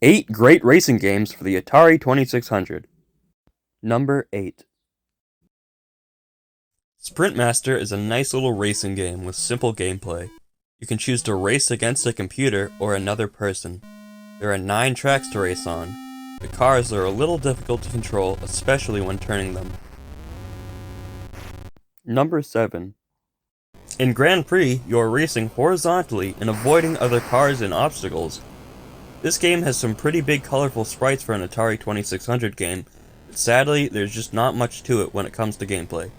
8 great racing games for the Atari 2600. Number 8. Sprint Master is a nice little racing game with simple gameplay. You can choose to race against a computer or another person. There are 9 tracks to race on. The cars are a little difficult to control, especially when turning them. Number 7. In Grand Prix, you are racing horizontally and avoiding other cars and obstacles. This game has some pretty big colorful sprites for an Atari 2600 game, but sadly, there's just not much to it when it comes to gameplay.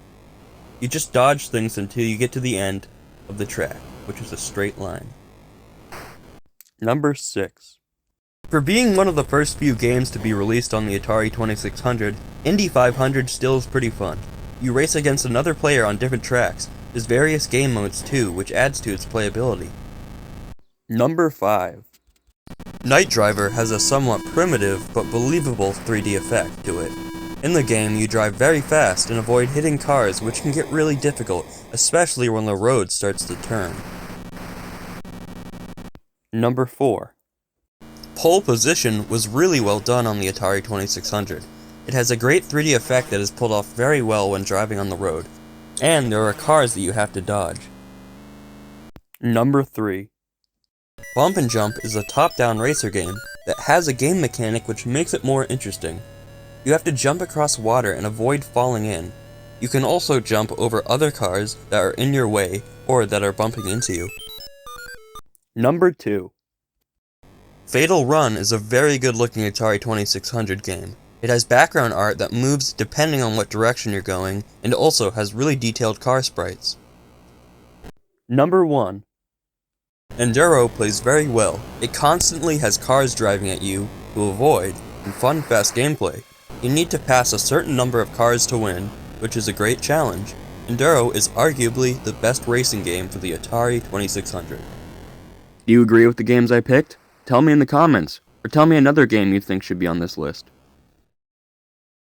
You just dodge things until you get to the end of the track, which is a straight line. Number 6. For being one of the first few games to be released on the Atari 2600, Indy 500 still is pretty fun. You race against another player on different tracks. There's various game modes too, which adds to its playability. Number 5. Night Driver has a somewhat primitive but believable 3D effect to it. In the game, you drive very fast and avoid hitting cars, which can get really difficult, especially when the road starts to turn. Number 4. Pole Position was really well done on the Atari 2600. It has a great 3D effect that is pulled off very well when driving on the road, and there are cars that you have to dodge. Number 3. Bump and Jump is a top-down racer game that has a game mechanic which makes it more interesting. You have to jump across water and avoid falling in. You can also jump over other cars that are in your way or that are bumping into you. Number 2. Fatal Run is a very good-looking Atari 2600 game. It has background art that moves depending on what direction you're going, and also has really detailed car sprites. Number 1. Enduro plays very well. It constantly has cars driving at you to avoid, and fun, fast gameplay. You need to pass a certain number of cars to win, which is a great challenge. Enduro is arguably the best racing game for the Atari 2600. Do you agree with the games I picked? Tell me in the comments, or tell me another game you think should be on this list.